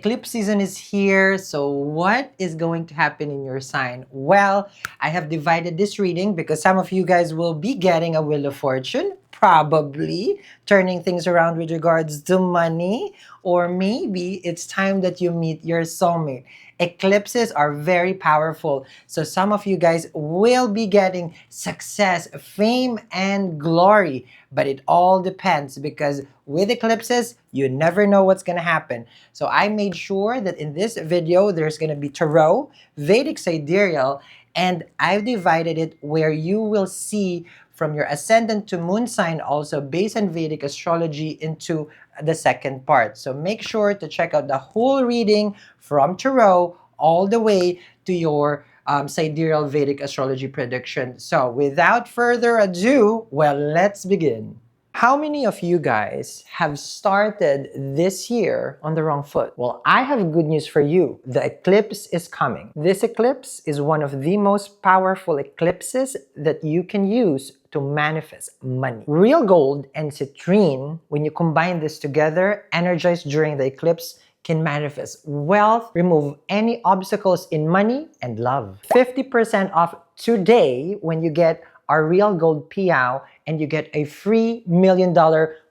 eclipse season is here. So what is going to happen in your sign? Well, I have divided this reading because some of you guys will be getting a Wheel of Fortune, probably turning things around with regards to money, or maybe it's time that you meet your soulmate. Eclipses are very powerful. So some of you guys will be getting success, fame, and glory. But it all depends because with eclipses, you never know what's going to happen. So I made sure that in this video, there's going to be Tarot, Vedic Sidereal, and I've divided it where you will see from your ascendant to moon sign also based on Vedic astrology into the second part. So make sure to check out the whole reading from Tarot all the way to your sidereal Vedic astrology prediction. So without further ado, well, let's begin. How many of you guys have started this year on the wrong foot? Well, I have good news for you. The eclipse is coming. This eclipse is one of the most powerful eclipses that you can use to manifest money. Real gold and citrine, when you combine this together, energized during the eclipse, can manifest wealth, remove any obstacles in money and love. 50% off today when you get our Real Gold PIAO and you get a free $1 million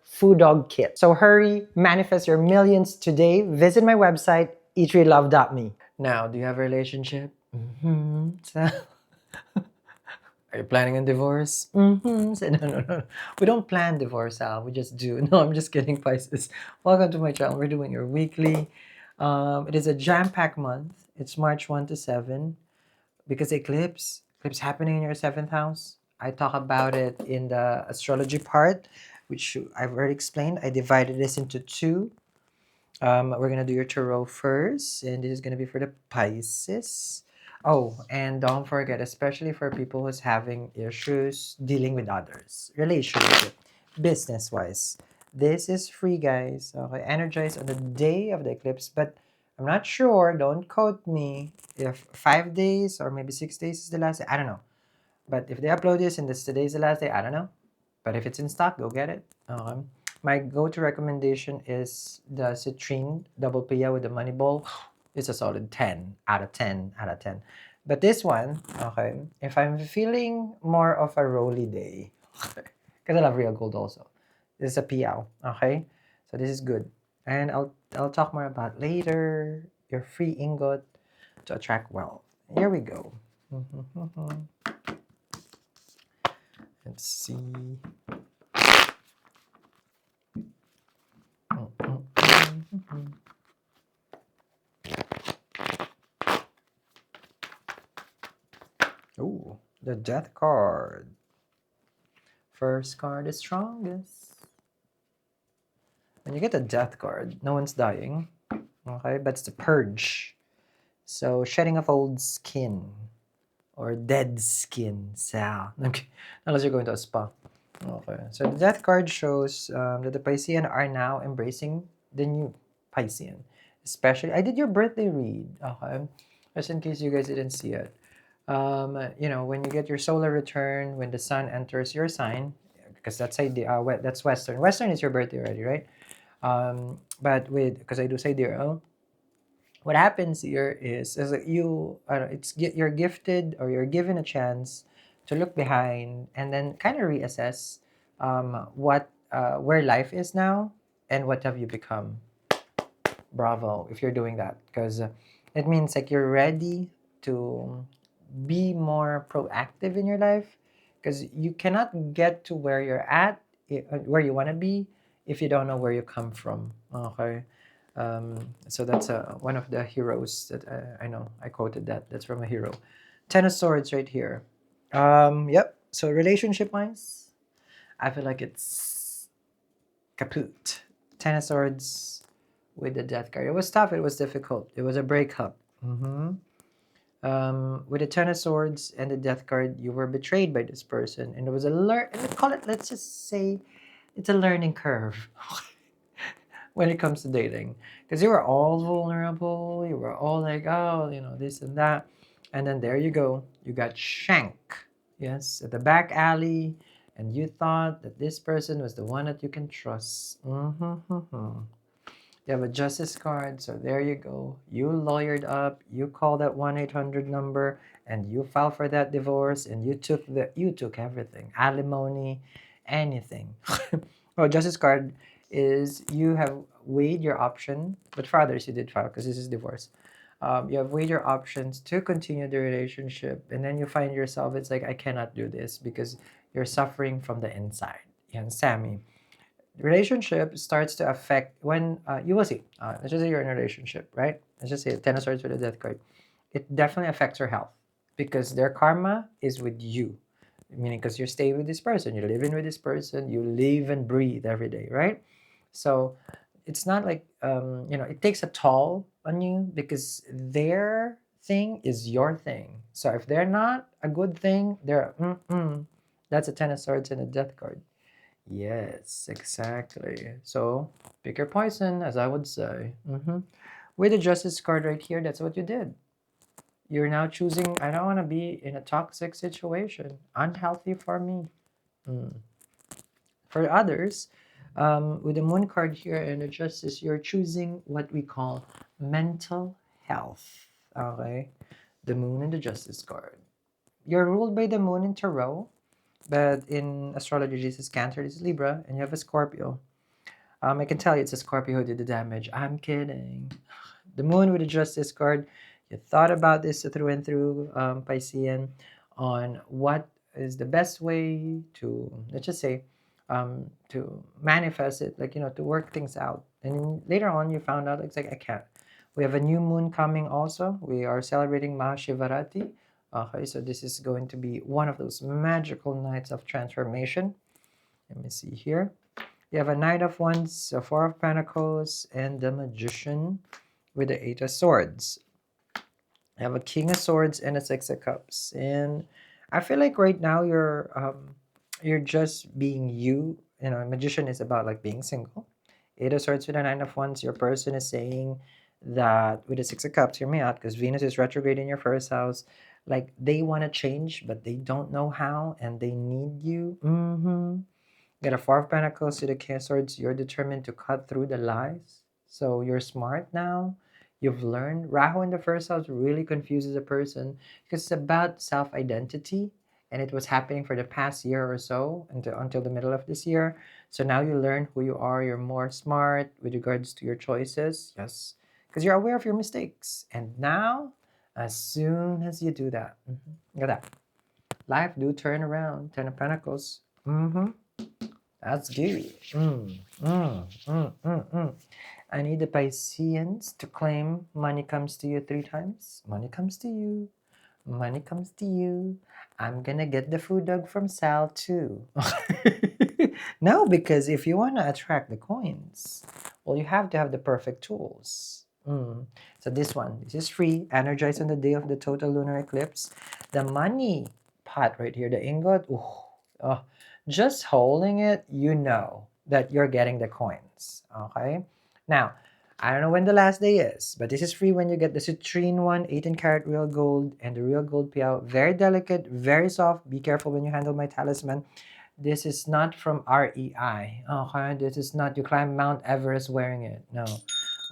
food dog kit. So hurry, manifest your millions today. Visit my website, eatrealove.me. Now, do you have a relationship? So, are you planning a divorce? So, no. We don't plan divorce, Al. We just do. No, I'm just kidding, Pisces. Welcome to my channel. We're doing your weekly. It is a jam-packed month. It's March 1 to 7 because eclipse happening in your 7th house. I talk about it in the astrology part, which I've already explained. I divided this into two. We're going to do your tarot first, and this is going to be for the Pisces. Oh, and don't forget, especially for people who's having issues dealing with others, relationship, business-wise. This is free, guys. Okay, energize on the day of the eclipse, but I'm not sure, don't quote me, if 5 days or maybe 6 days is the last day. I don't know. But if they upload this and this today's the last day, I don't know. But if it's in stock, go get it. My go-to recommendation is the Citrine Double Pia with the money ball. It's a solid 10 out of 10 out of 10. But this one, okay, if I'm feeling more of a rolly day, because I love real gold also, this is a PIAO, okay? So this is good. And I'll talk more about later. Your free ingot to attract wealth. Here we go. Let's see. Oh, the death card. First card is strongest. When you get the death card, no one's dying. Okay, but it's the purge. So shedding of old skin or dead skin. Okay. Unless you're going to a spa. Okay, so the death card shows that the Piscean are now embracing the new Piscean. Especially, I did your birthday read. Okay, just in case you guys didn't see it. You know, when you get your solar return, when the sun enters your sign, because that's that's Western. Western is your birthday already, right? But because I do sidereal, what happens here is that you're gifted or you're given a chance to look behind and then kind of reassess where life is now and what have you become. Bravo if you're doing that, because it means like you're ready to be more proactive in your life, because you cannot get to where you're at, where you want to be, if you don't know where you come from. Okay. So that's one of the heroes that I know. I quoted that. That's from a hero. Ten of Swords right here. Yep. So relationship wise, I feel like it's kaput. Ten of Swords with the Death card. It was tough. It was difficult. It was a breakup. With the Ten of Swords and the Death card, you were betrayed by this person, and it was let's just say, it's a learning curve. When it comes to dating, because you were all vulnerable, you were all like, oh, you know, this and that, and then there you go, you got shanked, yes, at the back alley, and you thought that this person was the one that you can trust. You have a justice card, so there you go. You lawyered up, you call that 1-800 number, and you file for that divorce, and you took everything, alimony, anything. Well, justice card is you have weighed your option, but for others you did file because this is divorce. You have weighed your options to continue the relationship, and then you find yourself, it's like, I cannot do this because you're suffering from the inside. Yan, Sammy. Relationship starts to affect when you will see. Let's just say you're in a relationship, right? Let's just say Ten of Swords with a Death card. It definitely affects your health because their karma is with you, meaning because you stay with this person, you're living with this person, you live and breathe every day, right? So it's not like it takes a toll on you because their thing is your thing. So if they're not a good thing, they're that's a Ten of Swords and a Death card. Yes, exactly. So pick your poison, as I would say. With the Justice card right here, that's what you did. You're now choosing, I don't want to be in a toxic situation. Unhealthy for me. Mm. For others, with the Moon card here and the Justice, you're choosing what we call mental health. Okay? The Moon and the Justice card. You're ruled by the Moon in Tarot, but in astrology, this is Cancer, this is Libra, and you have a Scorpio. I can tell you it's a Scorpio who did the damage. I'm kidding. The Moon with the Justice card. You thought about this through and through, Piscean, on what is the best way to, let's just say, to manifest it, like, to work things out. And later on, you found out, it's like, I can't. We have a new moon coming also. We are celebrating Mahashivarati. Okay, so this is going to be one of those magical nights of transformation. Let me see here. You have a Knight of Wands, a Four of Pentacles, and the Magician with the Eight of Swords. You have a King of Swords and a Six of Cups. And I feel like right now you're just being you. Magician is about like being single. Eight of Swords with a Nine of Wands, your person is saying that with the Six of Cups, hear me out, because Venus is retrograde in your first house. Like they want to change, but they don't know how, and they need you. Get a Four of Pentacles to the King of Swords. You're determined to cut through the lies. So you're smart now. You've learned. Rahu in the first house really confuses a person because it's about self-identity. And it was happening for the past year or so until the middle of this year. So now you learn who you are. You're more smart with regards to your choices. Yes. Because you're aware of your mistakes. And now, as soon as you do that, look at that. Life do turn around. Ten of Pentacles. That's good. I need the Pisceans to claim money comes to you 3 times. Money comes to you. Money comes to you. I'm gonna get the food dog from Sal too. No, because if you want to attract the coins, well, you have to have the perfect tools. So this is free. Energize on the day of the total lunar eclipse. The money pot right here, the ingot. Just holding it, you know that you're getting the coins. Okay. Now, I don't know when the last day is, but this is free when you get the citrine one, 18-karat real gold, and the real gold piao. Very delicate, very soft. Be careful when you handle my talisman. This is not from REI. Okay, this is not you climb Mount Everest wearing it. No.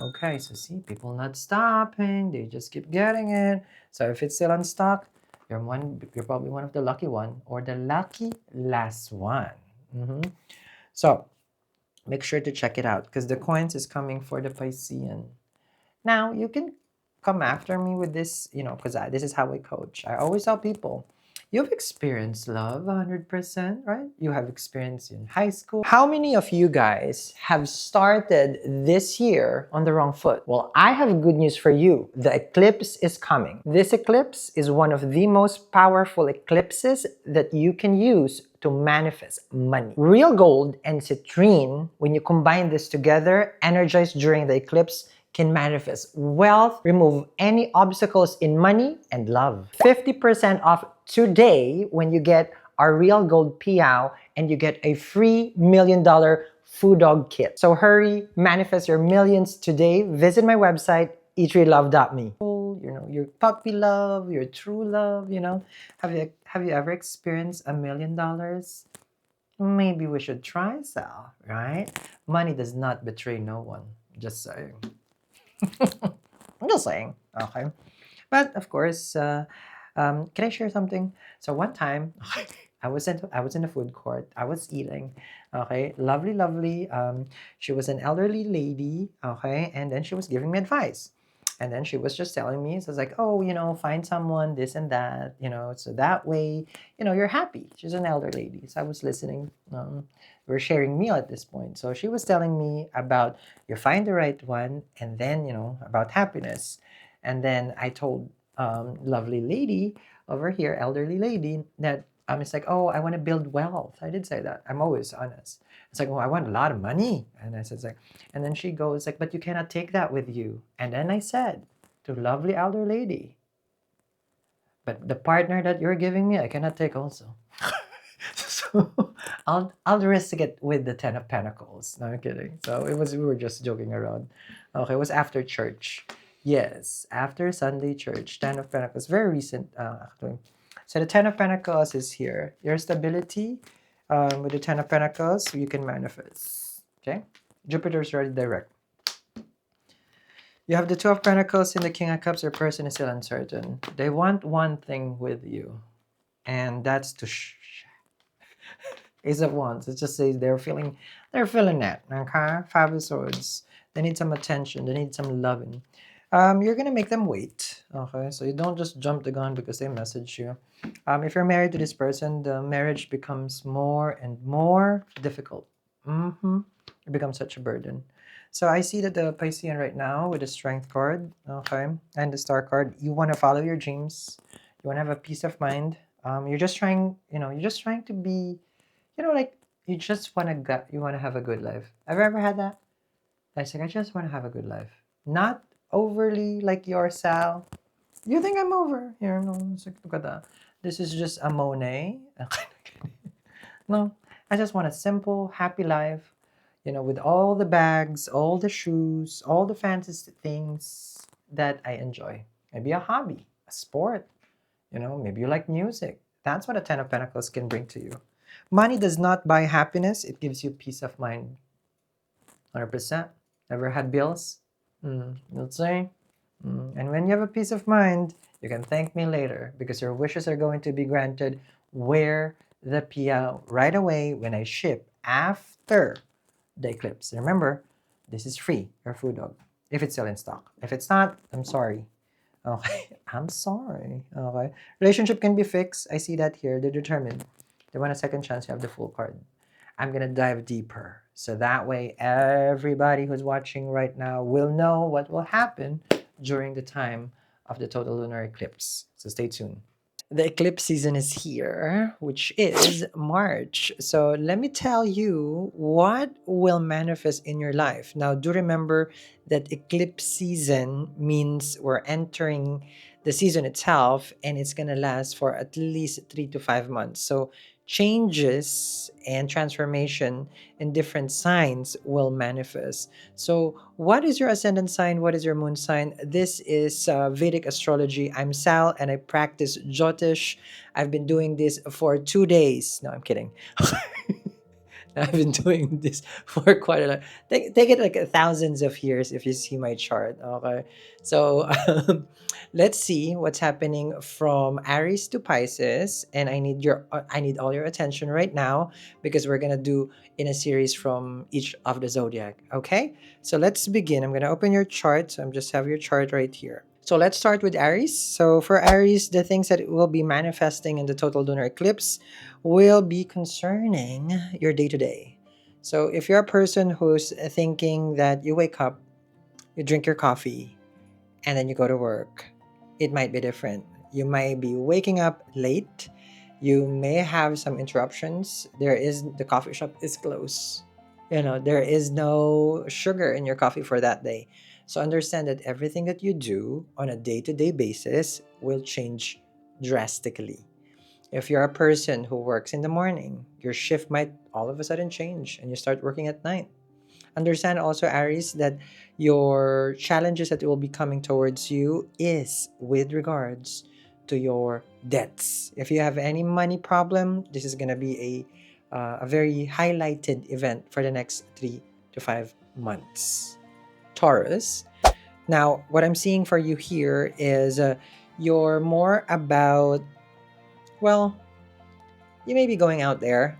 Okay, so see, people not stopping. They just keep getting it. So if it's still on stock, you're probably one of the lucky one or the lucky last one. So make sure to check it out because the coins is coming for the Piscean. Now, you can come after me with this, because this is how I coach. I always tell people, you've experienced love 100%, right? You have experience in high school. How many of you guys have started this year on the wrong foot? Well, I have good news for you. The eclipse is coming. This eclipse is one of the most powerful eclipses that you can use to manifest money. Real gold and citrine, when you combine this together, energized during the eclipse, can manifest wealth, remove any obstacles in money and love. 50% off today when you get our real gold piao and you get a free $1 million food dog kit. So hurry, manifest your millions today. Visit my website, eatrylove.me. Your puppy love, your true love, Have you ever experienced $1 million? Maybe we should try, Sal, right? Money does not betray no one. Just saying. I'm just saying. Okay. But of course, can I share something? So one time, I was in a food court. I was eating. Okay, lovely, lovely. She was an elderly lady. Okay, and then she was giving me advice. And then she was just telling me, so it's like, oh, find someone, this and that, so that way, you're happy. She's an elder lady. So I was listening. We're sharing meal at this point. So she was telling me about you find the right one, and then, about happiness. And then I told lovely lady over here, elderly lady, that it's like, oh, I want to build wealth. I did say that. I'm always honest. It's like, oh, I want a lot of money. And I said, it's like, and then she goes like, but you cannot take that with you. And then I said to lovely elder lady, but the partner that you're giving me, I cannot take also. So I'll risk it with the Ten of Pentacles. No, I'm kidding. So we were just joking around. Okay, it was after church. Yes, after Sunday church, Ten of Pentacles, very recent actually. So the Ten of Pentacles is here. Your stability with the Ten of Pentacles, you can manifest. Okay, Jupiter's already direct. You have the Two of Pentacles and the King of Cups. Your person is still uncertain. They want one thing with you, and that's to Ace of Wands. It just says they're feeling that. Okay, Five of Swords. They need some attention. They need some loving. You're gonna make them wait. Okay, so you don't just jump the gun because they message you. If you're married to this person, the marriage becomes more and more difficult. It becomes such a burden. So I see that the Piscean right now with the Strength card, okay, and the Star card, you want to follow your dreams. You want to have a peace of mind. You're just trying to be, like you want to have a good life. Have you ever had that? Like, I just want to have a good life. Not overly like your Sal. You think I'm over? No, it's like, look at that. This is just a Monet. No, I just want a simple, happy life, with all the bags, all the shoes, all the fancy things that I enjoy. Maybe a hobby, a sport, maybe you like music. That's what a Ten of Pentacles can bring to you. Money does not buy happiness, it gives you peace of mind. 100%. Ever had bills? Let's say. And when you have a peace of mind, you can thank me later because your wishes are going to be granted. Wear the Pia right away when I ship after the eclipse. Remember, this is free, your food dog, if it's still in stock. If it's not, I'm sorry. Okay, I'm sorry. Okay, relationship can be fixed. I see that here. They're determined. They want a second chance. You have the full card. I'm gonna dive deeper, so that way everybody who's watching right now will know what will happen during the time of the total lunar eclipse. So stay tuned. The eclipse season is here, which is March. So let me tell you what will manifest in your life. Now, do remember that eclipse season means we're entering the season itself and it's going to last for at least 3 to 5 months. So changes and transformation in different signs will manifest. So, what is your ascendant sign? What is your moon sign? This is Vedic astrology. I'm Sal and I practice Jyotish. I've been doing this for 2 days. No, I'm kidding. I've been doing this for quite a lot. Take it like thousands of years if you see my chart. Okay. So let's see what's happening from Aries to Pisces. And I need all your attention right now because we're gonna do in a series from each of the zodiac. Okay? So let's begin. I'm gonna open your chart. So I'm just have your chart right here. So let's start with Aries. So for Aries, the things that will be manifesting in the total lunar eclipse will be concerning your day to day. So if you're a person who's thinking that you wake up, you drink your coffee, and then you go to work, it might be different. You might be waking up late. You may have some interruptions. The coffee shop is closed. There is no sugar in your coffee for that day. So understand that everything that you do on a day-to-day basis will change drastically. If you're a person who works in the morning, your shift might all of a sudden change and you start working at night. Understand also, Aries, that your challenges that will be coming towards you is with regards to your debts. If you have any money problem, this is going to be a very highlighted event for the next 3 to 5 months. Taurus. Now, what I'm seeing for you here is you're more about, well, you may be going out there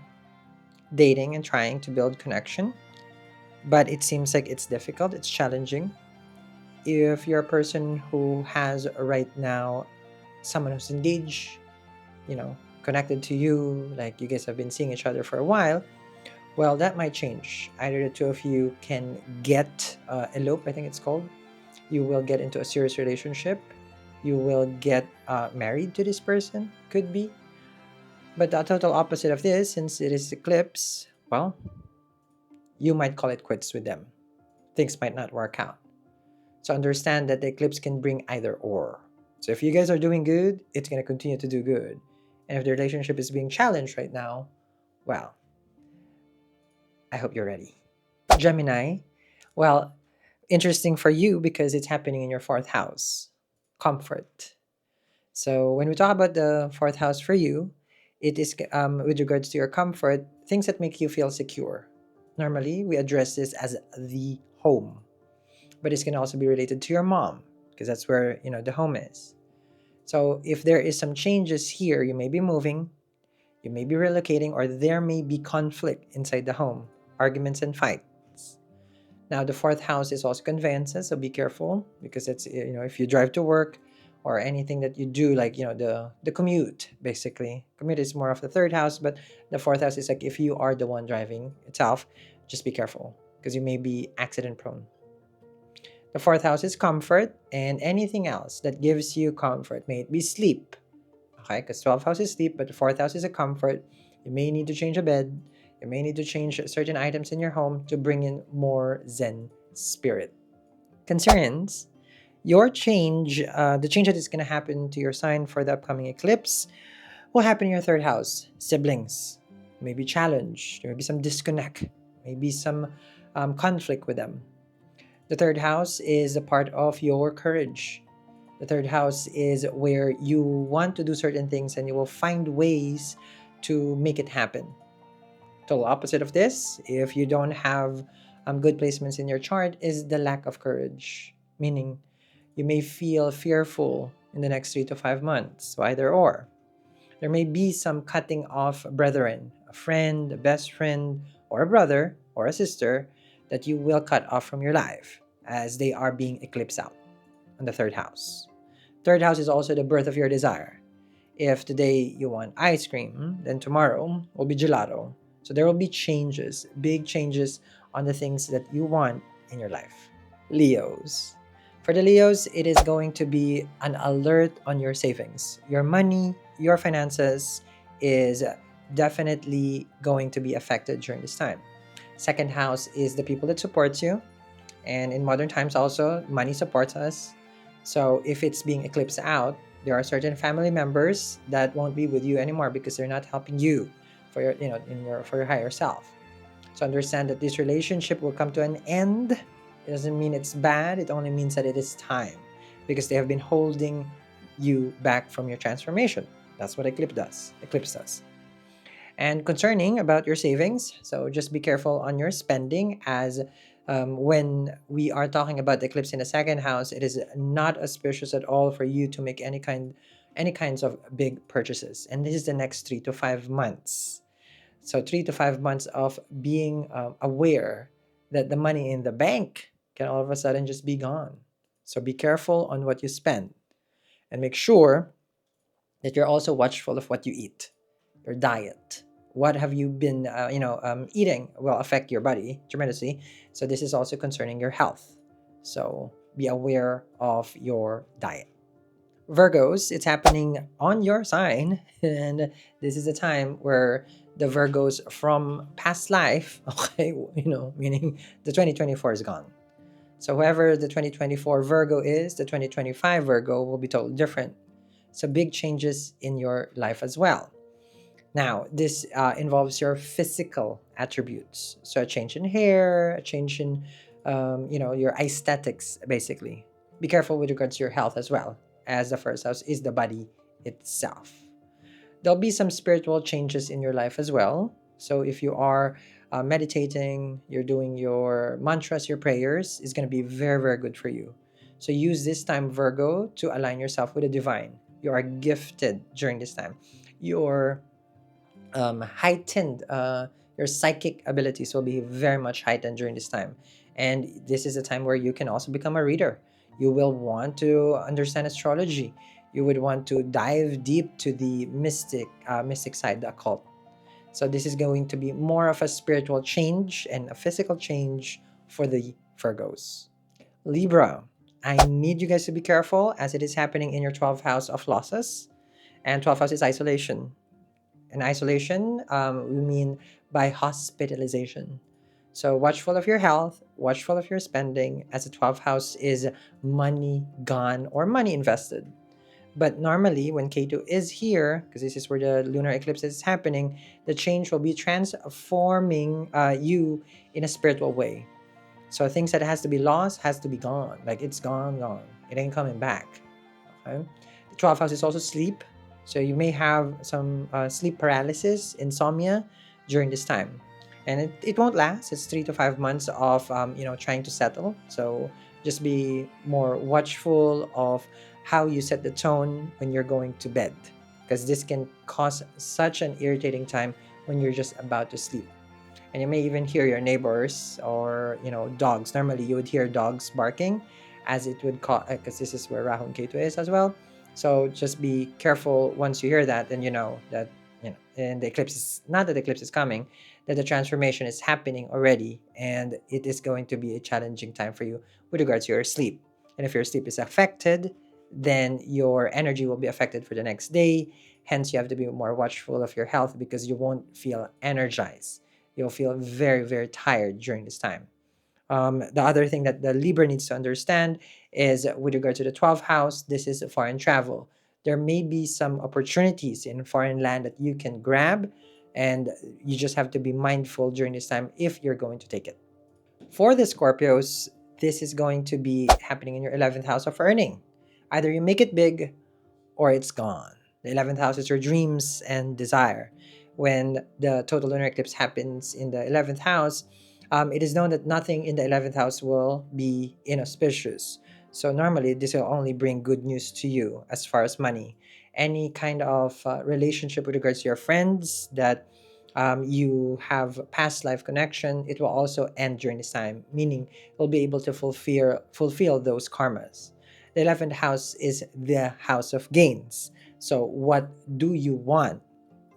dating and trying to build connection, but it seems like it's difficult, it's challenging. If you're a person who has right now someone who's engaged, you know, connected to you, like you guys have been seeing each other for a while, well, that might change. Either the two of you can get elope, I think it's called. You will get into a serious relationship. You will get married to this person, could be. But the total opposite of this, since it is eclipse, well, you might call it quits with them. Things might not work out. So understand that the eclipse can bring either or. So if you guys are doing good, it's going to continue to do good. And if the relationship is being challenged right now, well, I hope you're ready. Gemini, well, interesting for you because it's happening in your fourth house, comfort. So when we talk about the fourth house for you, it is with regards to your comfort, things that make you feel secure. Normally, we address this as the home, but it's going to also be related to your mom because that's where the home is. So if there is some changes here, you may be moving, you may be relocating, or there may be conflict inside the home, arguments and fights. Now, the fourth house is also conveyances, so be careful because it's if you drive to work or anything that you do, like the commute. Basically, commute is more of the third house, but the fourth house is like if you are the one driving itself, just be careful because you may be accident prone. The fourth house is comfort and anything else that gives you comfort. May it be sleep, okay? Because 12th house is sleep, but the fourth house is a comfort. You may need to change a bed. You may need to change certain items in your home to bring in more Zen spirit. Concerns, your change, the change that is going to happen to your sign for the upcoming eclipse will happen in your third house. Siblings, maybe challenge, there may be some disconnect, maybe some conflict with them. The third house is a part of your courage. The third house is where you want to do certain things and you will find ways to make it happen. Total opposite of this, if you don't have good placements in your chart, is the lack of courage. Meaning, you may feel fearful in the next 3 to 5 months. So either or. There may be some cutting off brethren, a friend, a best friend, or a brother, or a sister that you will cut off from your life as they are being eclipsed out on the third house. Third house is also the birth of your desire. If today you want ice cream, then tomorrow will be gelato. So there will be changes, big changes on the things that you want in your life. Leos. For the Leos, it is going to be an alert on your savings. Your money, your finances is definitely going to be affected during this time. Second house is the people that supports you. And in modern times also, money supports us. So if it's being eclipsed out, there are certain family members that won't be with you anymore because they're not helping you for your higher self. So understand that this relationship will come to an end. It doesn't mean it's bad. It only means that it is time because they have been holding you back from your transformation. That's what eclipse does. And concerning about your savings, so just be careful on your spending as when we are talking about the eclipse in the second house, it is not auspicious at all for you to make any kinds of big purchases. And this is the next 3 to 5 months. So 3 to 5 months of being aware that the money in the bank can all of a sudden just be gone. So be careful on what you spend and make sure that you're also watchful of what you eat, your diet. What have you been, eating will affect your body tremendously. So this is also concerning your health. So be aware of your diet. Virgos, it's happening on your sign, and this is a time where the Virgos from past life, okay, meaning the 2024 is gone. So whoever the 2024 Virgo is, the 2025 Virgo will be totally different. So big changes in your life as well. Now, this involves your physical attributes. So a change in hair, a change in, your aesthetics, basically. Be careful with regards to your health as well, as the first house is the body itself. There'll be some spiritual changes in your life as well. So if you are meditating, you're doing your mantras, your prayers, is going to be very, very good for you. So use this time, Virgo, to align yourself with the divine. You are gifted during this time. Your heightened, your psychic abilities will be very much heightened during this time. And this is a time where you can also become a reader. You will want to understand astrology. You would want to dive deep to the mystic side, the occult. So this is going to be more of a spiritual change and a physical change for the Virgos. Libra, I need you guys to be careful as it is happening in your 12th house of losses. And 12th house is isolation. And isolation, we mean by hospitalization. So watchful of your health, watchful of your spending, as the 12th house is money gone or money invested. But normally, when Ketu is here, because this is where the lunar eclipse is happening, the change will be transforming you in a spiritual way. So things that has to be lost has to be gone. Like it's gone, gone. It ain't coming back. Okay? The 12th house is also sleep. So you may have some sleep paralysis, insomnia during this time. And it won't last. It's 3 to 5 months of trying to settle. So just be more watchful of how you set the tone when you're going to bed, because this can cause such an irritating time when you're just about to sleep. And you may even hear your neighbors or dogs. Normally you would hear dogs barking, as it would cause, because this is where Rahu and Ketu is as well. So just be careful once you hear that, and you know that and the eclipse is not that the eclipse is coming, that the transformation is happening already, and it is going to be a challenging time for you with regards to your sleep. And if your sleep is affected, then your energy will be affected for the next day. Hence, you have to be more watchful of your health, because you won't feel energized. You'll feel very, very tired during this time. The other thing that the Libra needs to understand is, with regard to the 12th house, this is foreign travel. There may be some opportunities in foreign land that you can grab, and you just have to be mindful during this time if you're going to take it. For the Scorpios, this is going to be happening in your 11th house of earning. Either you make it big or it's gone. The 11th house is your dreams and desire. When the total lunar eclipse happens in the 11th house, it is known that nothing in the 11th house will be inauspicious. So normally, this will only bring good news to you as far as money. Any kind of relationship with regards to your friends that you have past life connection, it will also end during this time, meaning you'll be able to fulfill those karmas. The 11th house is the house of gains. So, what do you want?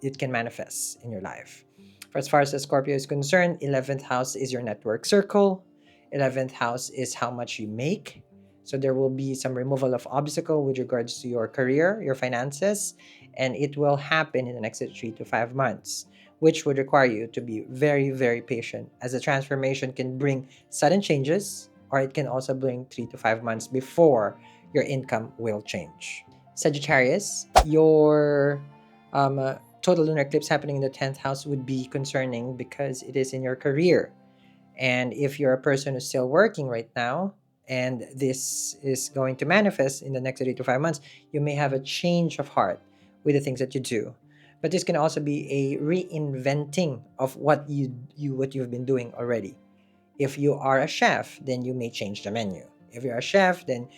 It can manifest in your life. For as far as the Scorpio is concerned, 11th house is your network circle. 11th house is how much you make. So, there will be some removal of obstacle with regards to your career, your finances, and it will happen in the next 3 to 5 months, which would require you to be very, very patient, as the transformation can bring sudden changes, or it can also bring 3 to 5 months before your income will change. Sagittarius, your total lunar eclipse happening in the 10th house would be concerning because it is in your career. And if you're a person who's still working right now, and this is going to manifest in the next 3 to 5 months, you may have a change of heart with the things that you do. But this can also be a reinventing of what you've been doing already. If you are a chef, then you may change the menu. If you're a chef, then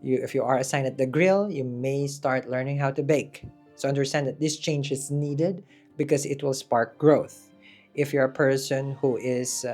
if you are assigned at the grill, you may start learning how to bake. So understand that this change is needed because it will spark growth. If you're a person who is,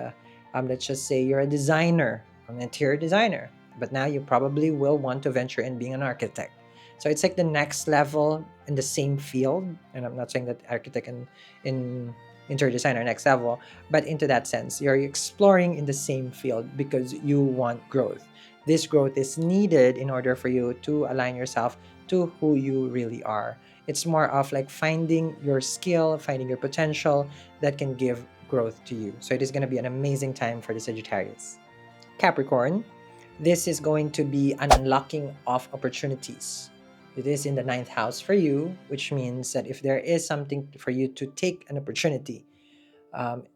let's just say you're a designer, an interior designer, but now you probably will want to venture in being an architect. So it's like the next level in the same field. And I'm not saying that architect and in interior designer next level, but into that sense, you're exploring in the same field because you want growth. This growth is needed in order for you to align yourself to who you really are. It's more of like finding your skill, finding your potential that can give growth to you. So it is going to be an amazing time for the Sagittarius. Capricorn, this is going to be an unlocking of opportunities. It is in the ninth house for you, which means that if there is something for you to take an opportunity,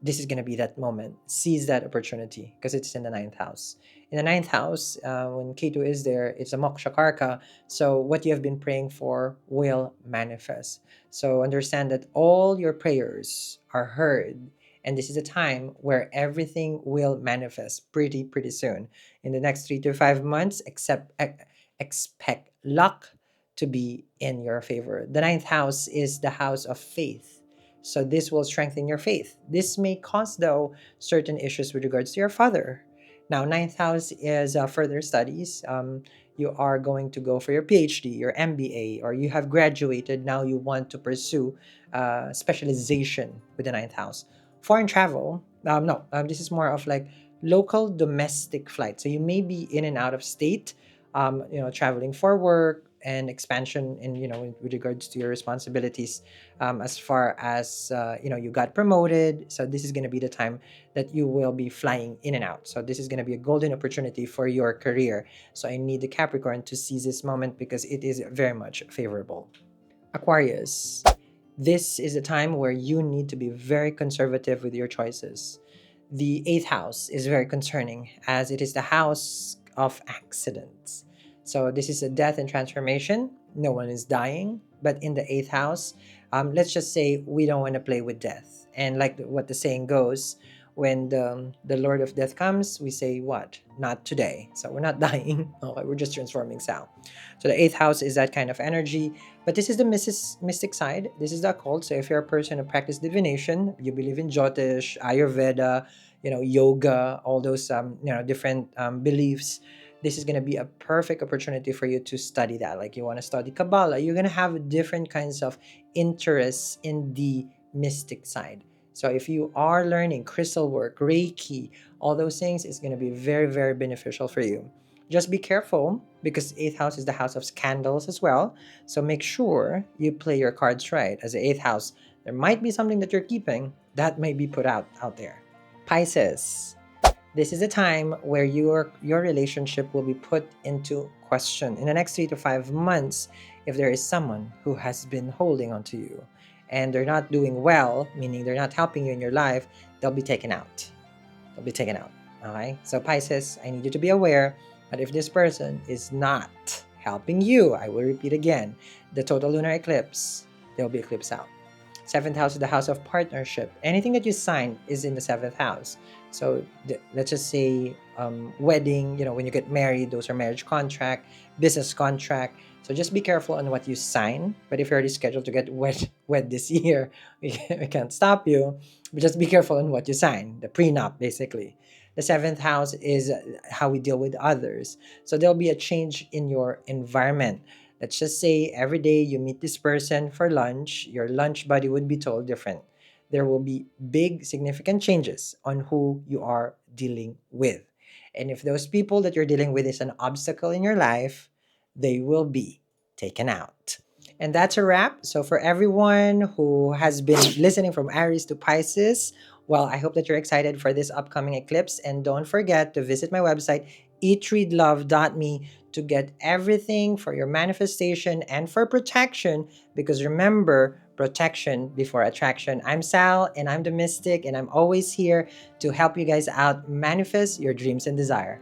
this is going to be that moment. Seize that opportunity because it's in the ninth house. In the ninth house, when Ketu is there, it's a moksha karka. So what you have been praying for will manifest. So understand that all your prayers are heard And this is a time where everything will manifest pretty soon. In the next 3 to 5 months, expect luck to be in your favor. The ninth house is the house of faith. So this will strengthen your faith. This may cause, though, certain issues with regards to your father. Now, ninth house is further studies. You are going to go for your PhD, your MBA, or you have graduated. Now you want to pursue specialization with the ninth house. Foreign travel, no, this is more of like local domestic flight. So you may be in and out of state, traveling for work and expansion in, with regards to your responsibilities, as far as, you got promoted. So this is going to be the time that you will be flying in and out. So this is going to be a golden opportunity for your career. So I need the Capricorn to seize this moment because it is very much favorable. Aquarius, this is a time where you need to be very conservative with your choices. The eighth house is very concerning as it is the house of accidents. So this is a death and transformation. No one is dying, but in the eighth house, let's just say we don't want to play with death. And like what the saying goes, when the Lord of Death comes, we say what? Not today. So we're not dying. Okay, we're just transforming sound. So the eighth house is that kind of energy. But this is the mystic side. This is the occult. So if you're a person who practices divination, you believe in Jyotish, Ayurveda, yoga, all those different beliefs, this is going to be a perfect opportunity for you to study that. Like you want to study Kabbalah, you're going to have different kinds of interests in the mystic side. So if you are learning crystal work, Reiki, all those things, is going to be very beneficial for you. Just be careful because eighth house is the house of scandals as well. So make sure you play your cards right. As the eighth house, there might be something that you're keeping that may be put out there. Pisces, this is a time where your relationship will be put into question. In the next 3 to 5 months, if there is someone who has been holding on to you and they're not doing well, meaning they're not helping you in your life, they'll be taken out. They'll be taken out. Okay? So Pisces, I need you to be aware that if this person is not helping you, I will repeat again, the total lunar eclipse, they'll be eclipsed out. Seventh house is the house of partnership. Anything that you sign is in the seventh house. So let's just say wedding, when you get married, those are marriage contract, business contract. So just be careful on what you sign. But if you're already scheduled to get wed this year, we can't stop you. But just be careful on what you sign, the prenup, basically. The seventh house is how we deal with others. So there'll be a change in your environment. Let's just say every day you meet this person for lunch, your lunch buddy would be told different. There will be big, significant changes on who you are dealing with. And if those people that you're dealing with is an obstacle in your life, they will be taken out. And that's a wrap. So for everyone who has been listening from Aries to Pisces, well, I hope that you're excited for this upcoming eclipse. And don't forget to visit my website, eatreadlove.me, to get everything for your manifestation and for protection. Because remember, protection before attraction. I'm Sal, and I'm the Mystic, and I'm always here to help you guys out manifest your dreams and desire.